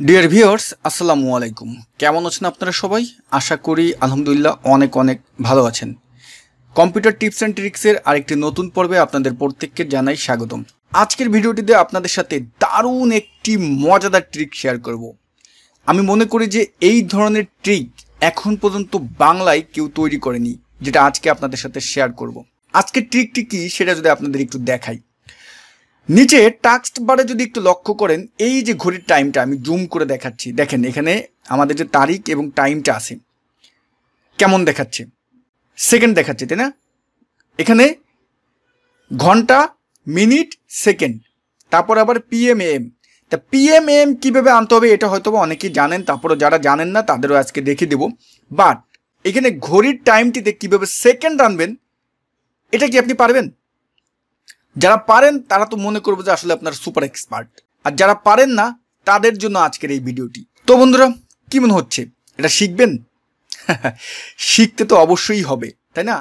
Dear viewers আসসালামু আলাইকুম। কেমন আছেন আপনারা সবাই? আশা করি আলহামদুলিল্লাহ অনেক ভালো আছেন। কম্পিউটার টিপস অ্যান্ড ট্রিক্সের আরেকটি নতুন পর্বে আপনাদের প্রত্যেককে জানাই স্বাগতম। আজকের ভিডিওটিতে আপনাদের সাথে দারুণ একটি মজাদার ট্রিক শেয়ার করব। আমি মনে করি যে এই ধরনের ট্রিক এখন পর্যন্ত বাংলায় কেউ তৈরি করেনি, যেটা আজকে আপনাদের সাথে শেয়ার করব। আজকের ট্রিকটি কি সেটা যদি আপনাদের একটু দেখাই। নিচে টাস্ক বারে যদি একটু লক্ষ্য করেন, এই যে ঘড়ির টাইমটা আমি জুম করে দেখাচ্ছি, দেখেন এখানে আমাদের যে তারিখ এবং টাইমটা আছে কেমন দেখাচ্ছে, সেকেন্ড দেখাচ্ছে, তাই না? এখানে ঘন্টা, মিনিট, সেকেন্ড, তারপর আবার পিএম এম। তা পিএম এম কীভাবে আনতে হবে এটা হয়তো অনেকেই জানেন, তারপরে যারা জানেন না তাদেরও আজকে দেখিয়ে দেব। বাট এখানে ঘড়ির টাইমটিতে কীভাবে সেকেন্ড আনবেন এটা কি আপনি পারবেন? যারা পারেন তারা তো মনে করবে যে আসলে আপনার সুপার এক্সপার্ট, আর যারা পারেন না তাদের জন্য আজকের এই ভিডিওটি। তো বন্ধুরা, কি মনে হচ্ছে এটা শিখবেন? শিখতে তো অবশ্যই হবে, তাই না?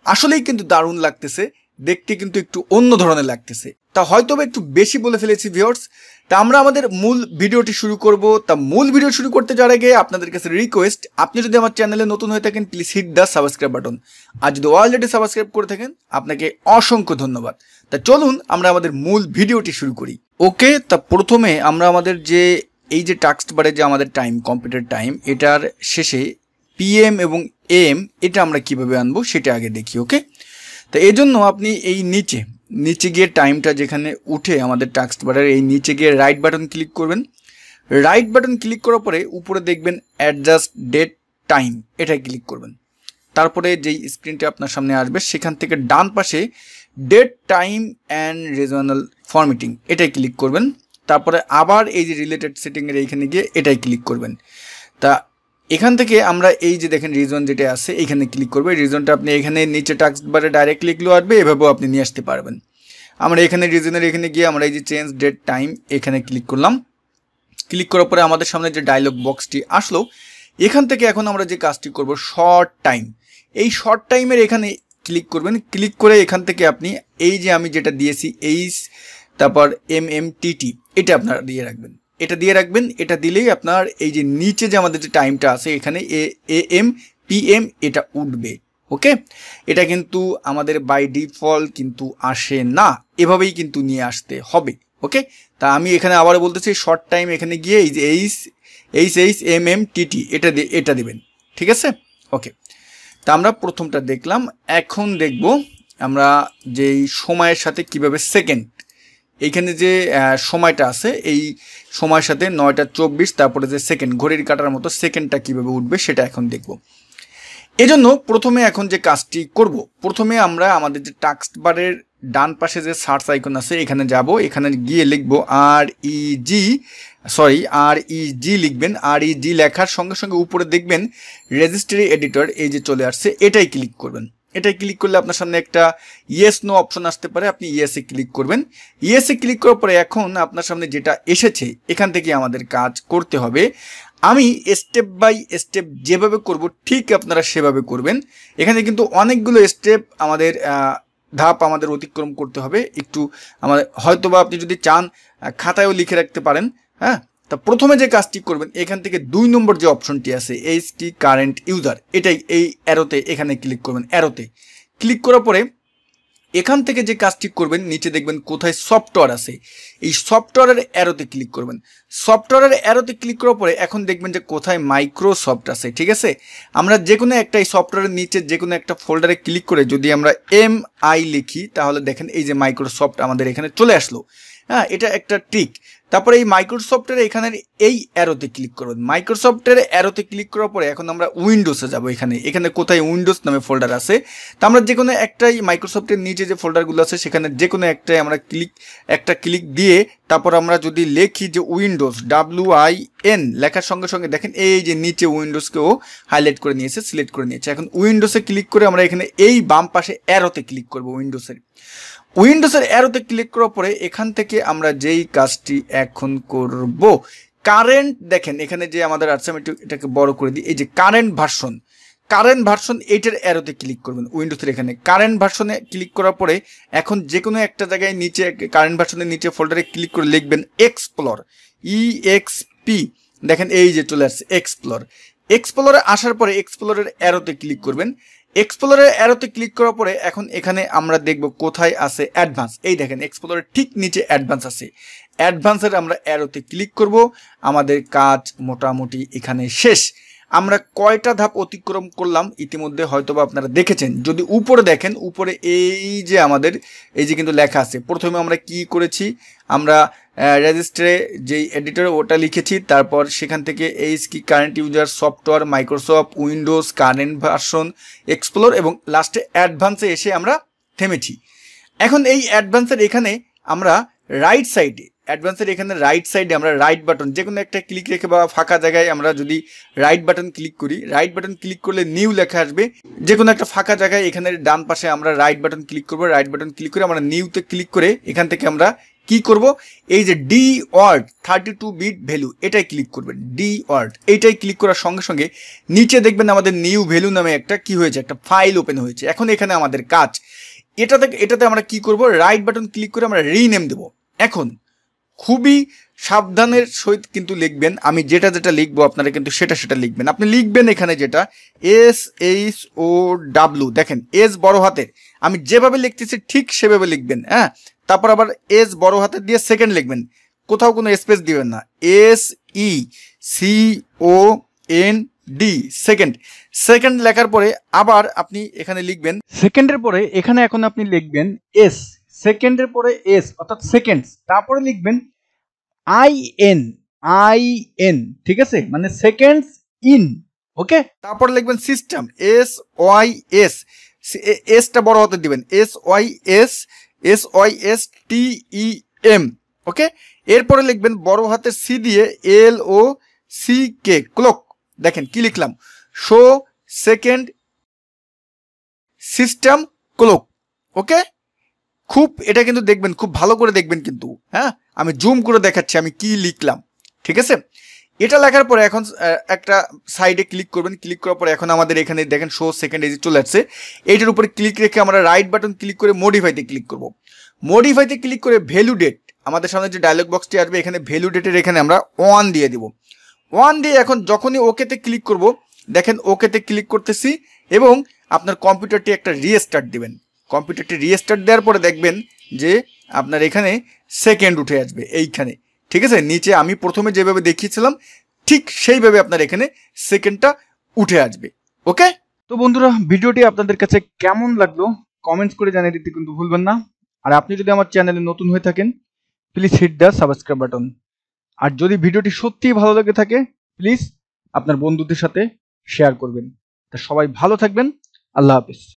আসলেই কিন্তু দারুণ লাগতেছে, দেখতে কিন্তু একটু অন্য ধরনের লাগতেছে। তা হয়তো একটু বেশি বলে ফেলেছি ভিউয়ার্স। তা আমরা আমাদের মূল ভিডিওটি শুরু করব। তা মূল ভিডিও শুরু করতে যাওয়ার আগে আপনাদের কাছে রিকোয়েস্ট, আপনি যদি আমার চ্যানেলে নতুন হয়ে থাকেন please hit the subscribe button, আর যদি অলরেডি সাবস্ক্রাইব করে থাকেন আপনাকে অসংখ্য ধন্যবাদ। তা চলুন আমরা আমাদের মূল ভিডিওটি শুরু করি। ওকে, তা প্রথমে আমরা আমাদের যে এই যে টাস্ক বারে যে আমাদের টাইম, কম্পিউটার টাইম, এটার শেষে পিএম এবং এম এটা আমরা কিভাবে আনবো সেটা আগে দেখি। ওকে, তো এই জন্য আপনি এই নিচে গিয়ে টাইমটা যেখানে উঠে আমাদের টাস্ক বারের এই নিচে গিয়ে রাইট বাটন ক্লিক করবেন। রাইট বাটন ক্লিক করার পরে উপরে দেখবেন অ্যাডজাস্ট ডেট টাইম, এটাই ক্লিক করবেন। তারপরে যেই স্ক্রিনটা আপনার সামনে আসবে সেখান থেকে ডান পাশে date time and regional formatting এটাই ক্লিক করবেন। তারপরে আবার এই যে রিলেটেড সেটিংয়ের এইখানে গিয়ে এটাই ক্লিক করবেন। তা এখান থেকে আমরা এই যে দেখেন রিজন যেটা আছে এইখানে ক্লিক করবে। রিজনটা আপনি এখানে নিচে টাস্ক বারে ডাইরেক্ট লিখলেও আসবে, এভাবেও আপনি নিয়ে আসতে পারবেন। আমরা এখানে রিজনের এখানে গিয়ে আমরা এই যে চেঞ্জ ডেট টাইম এখানে ক্লিক করলাম। ক্লিক করার পরে আমাদের সামনে যে ডায়লগ বক্সটি আসলো, এখান থেকে এখন আমরা যে কাজটি করব শর্ট টাইম, এই শর্ট টাইমের এখানে ক্লিক করবেন। ক্লিক করে এখান থেকে আপনি এই যে আমি যেটা দিয়েছি এইচ তারপর MMTT এটা আপনারা দিয়ে রাখবেন, এটা দিলেই আপনার এই যে নিচে যে আমাদের যে টাইমটা আছে এখানে AM PM এটা উঠবে। ওকে, এটা কিন্তু আমাদের বাই ডিফল্ট কিন্তু আসে না, এভাবেই কিন্তু নিয়ে আসতে হবে। ওকে, তা আমি এখানে আবার বলতেছি শর্ট টাইম এখানে গিয়ে এই যে MMTT এটা দিবেন, ঠিক আছে? ওকে, তা আমরা প্রথমটা দেখলাম। এখন দেখব আমরা যেই সময়ের সাথে কিভাবে সেকেন্ড, এইখানে যে সময়টা আছে এই সময়ের সাথে 9টা 24, তারপরে যে সেকেন্ড ঘড়ির কাটার মতো সেকেন্ডটা কিভাবে উঠবে সেটা এখন দেখব। এজন্য প্রথমে এখন যে কাজটি করব, প্রথমে আমরা আমাদের যে টাস্ক বারের ডান পাশে যে সার্চ আইকন আছে এখানে যাব। এখানে গিয়ে লিখব REG লিখবেন। REG লেখার সঙ্গে সঙ্গে উপরে দেখবেন রেজিস্ট্রি এডিটর এই যে চলে আসছে, এটাই ক্লিক করবেন। এটাই ক্লিক করলে আপনার সামনে একটা ইয়েস নো অপশন আসতে পারে, আপনি ইয়েসে ক্লিক করবেন। ইয়েসে ক্লিক করার পরে এখন আপনার সামনে যেটা এসেছে এখান থেকে আমাদের কাজ করতে হবে। আমি স্টেপ বাই স্টেপ যেভাবে করব ঠিক আপনারা সেভাবে করবেন। এখানে কিন্তু অনেকগুলো স্টেপ আমাদের ধাপ আমাদের অতিক্রম করতে হবে। একটু আমাদের হয়তোবা আপনি যদি চান খাতায়ও লিখে রাখতে পারেন। হ্যাঁ, তা প্রথমে যে কাজটি করবেন এখান থেকে 2 নম্বর যে অপশনটি আছে HT কারেন্ট ইউজার, এটাই এই অ্যারোতে এখানে ক্লিক করবেন। অ্যারোতে ক্লিক করার পরে এখান থেকে যে কাজটি করবেন নিচে দেখবেন কোথায় সফটওয়্যার আছে, এই সফটওয়্যারের অ্যারোতে ক্লিক করবেন। সফটওয়্যারের অ্যারোতে ক্লিক করার পরে এখন দেখবেন যে কোথায় মাইক্রোসফট আছে, ঠিক আছে? আমরা যে কোনো একটা এই সফটওয়্যারের নিচে যে কোনো একটা ফোল্ডারে ক্লিক করে যদি আমরা MI লিখি তাহলে দেখেন এই যে মাইক্রোসফট আমাদের এখানে চলে আসলো। হ্যাঁ, এটা একটা ট্রিক। তারপরে এই মাইক্রোসফটের এখানের এই অ্যারোতে ক্লিক করবেন। মাইক্রোসফটের অ্যারোতে ক্লিক করার পরে এখন আমরা উইন্ডোজে যাব। এখানে কোথায় উইন্ডোজ নামে ফোল্ডার আছে, তা আমরা যে কোনো একটাই মাইক্রোসফটের নিচে যে ফোল্ডারগুলো আছে সেখানে যে কোনো একটাই আমরা ক্লিক দিয়ে তারপর আমরা যদি লিখি যে উইন্ডোজ WIN লেখার সঙ্গে সঙ্গে দেখেন এই যে নিচে উইন্ডোজকেও হাইলাইট করে নিয়েছে, সিলেক্ট করে নিয়েছে। এখন উইন্ডোজে ক্লিক করে আমরা এখানে এই বাম পাশে অ্যারোতে ক্লিক করব। উইন্ডোজের অ্যারোতে ক্লিক করার পরে এখান থেকে আমরা যেই কাজটি এখন করব, কারেন্ট দেখেন এখানে যে আমাদের আছে, আমি এটাকে বড় করে দিই। এই যে কারেন্ট ভার্সন এইটার অ্যারোতে ক্লিক করবেন। উইন্ডোজের এখানে কারেন্ট ভার্সনে ক্লিক করার পরে এখন যে কোনো একটা জায়গায় নিচে কারেন্ট ভার্সনের নিচে ফোল্ডারে ক্লিক করে লিখবেন এক্সপ্লোর, EXP পি, দেখেন এই যে চলে আসছে এক্সপ্লোর। এক্সপ্লোরে আসার পরে এক্সপ্লোরের অ্যারোতে ক্লিক করবেন। এক্সপ্লোরের অ্যারোতে ক্লিক করার পরে এখন এখানে আমরা দেখব কোথায় আছে অ্যাডভান্স। এই দেখেন এক্সপ্লোরের ঠিক নিচে অ্যাডভান্স আছে। অ্যাডভান্সের আমরা অ্যারোতে ক্লিক করব। আমাদের কাজ মোটামুটি এখানে শেষ। আমরা কয়টা ধাপ অতিক্রম করলাম ইতিমধ্যে হয়তোবা আপনারা দেখেছেন। যদি উপরে দেখেন, উপরে এই যে আমাদের এই যে কিন্তু লেখা আছে, প্রথমে আমরা কি করেছি, আমরা রেজিস্ট্রে যেই এডিটর ওটা লিখেছি, তারপর সেখান থেকে এইচ কি current user, software, Microsoft, Windows, current version, explore এবং লাস্টে অ্যাডভান্সে এসে আমরা থেমেছি। এখন এই অ্যাডভান্সের এখানে আমরা রাইট সাইডে, অ্যাডভান্সের এখানে রাইট সাইডে আমরা রাইট বাটন যে কোনো একটা ক্লিক রেখে বা ফাঁকা জায়গায় আমরা যদি রাইট বাটন ক্লিক করি, রাইট বাটন ক্লিক করলে নিউ লেখা আসবে। যে কোনো একটা ফাঁকা জায়গায় এখানে ডান পাশে আমরা রাইট বাটন ক্লিক করবো। রাইট বাটন ক্লিক করে আমরা নিউতে ক্লিক করে এখান থেকে আমরা কি করব, এই যে ডি ওয়ার্ড 32 বিট ভ্যালু এটাই ক্লিক করবেন। ডি ওয়ার্ড এইটাই ক্লিক করার সঙ্গে সঙ্গে নিচে দেখবেন আমাদের নিউ ভ্যালু নামে একটা কি হয়েছে, একটা ফাইল ওপেন হয়েছে। এখন এখানে আমাদের কাজ এটাতে আমরা কি করব, রাইট বাটন ক্লিক করে আমরা রিনেম দেব। এখন খুবই সাবধানের সহিত কিন্তু লিখবেন। আমি যেটা যেটা লিখবো আপনারা কিন্তু সেটা লিখবেন। আপনি লিখবেন এখানে যেটা SHOW, দেখেন এস বড় হাতের, আমি যেভাবে লিখতেছি ঠিক সেভাবে লিখবেন। হ্যাঁ, তারপর আবার এস বড় হাতের দিয়ে সেকেন্ড লিখবেন, কোথাও কোনো স্পেস দিবেন না। SECOND, সেকেন্ড লেখার পরে আবার আপনি এখানে লিখবেন সেকেন্ডের পরে, এখানে এখন আপনি লিখবেন এস, সেকেন্ডের পরে এস অর্থাৎ সেকেন্ডস, তারপরে লিখবেন IN, ঠিক আছে, মানে সেকেন্ডস ইন। ওকে, তারপরে লিখবেন সিস্টেম, SYS, এসটা বড় হাতে দিবেন, SYSTEM। ওকে, এরপরে লিখবেন বড় হাতের সি দিয়ে LOCK, ক্লক। দেখেন কি লিখলাম, শো সেকেন্ড সিস্টেম ক্লক। ওকে, খুব এটা কিন্তু দেখবেন, খুব ভালো করে দেখবেন কিন্তু। হ্যাঁ, আমি জুম করে দেখাচ্ছি আমি কি লিখলাম, ঠিক আছে। এটা লেখার পরে এখন একটা সাইডে ক্লিক করবেন। ক্লিক করার পরে এখন আমাদের এখানে দেখেন শো সেকেন্ড এই যে চলে আসছে। এইটার উপরে ক্লিক রেখে আমরা রাইট বাটন ক্লিক করে মডিফাইতে ক্লিক করব। মডিফাইতে ক্লিক করে ভ্যালু ডেট, আমাদের সামনে যে ডায়লগ বক্সটি আসবে এখানে ভ্যালু ডেটের এখানে আমরা 1 দিয়ে দিব। 1 দিয়ে এখন যখনই ওকেতে ক্লিক করব, দেখেন ওকেতে ক্লিক করতেছি এবং আপনার কম্পিউটারটি একটা রিস্টার্ট দিবেন। কম্পিউটারটি রিস্টার্ট দেওয়ার পরে দেখবেন যে আপনার এখানে সেকেন্ড উঠে আসবে এইখানে, ঠিক আছে। নিচে আমি প্রথমে যেভাবে দেখিয়েছিলাম ঠিক সেইভাবে আপনার এখানে সেকেন্ডটা উঠে আসবে। ওকে, তো বন্ধুরা ভিডিওটি আপনাদের কাছে কেমন লাগলো কমেন্টস করে জানিয়ে দিতে কিন্তু ভুলবেন না। আর আপনি যদি আমার চ্যানেলে নতুন হয়ে থাকেন please hit the subscribe button. আর যদি ভিডিওটি সত্যিই ভালো লেগে থাকে প্লিজ আপনার বন্ধুদের সাথে শেয়ার করবেন। তা সবাই ভালো থাকবেন, আল্লাহ হাফেজ।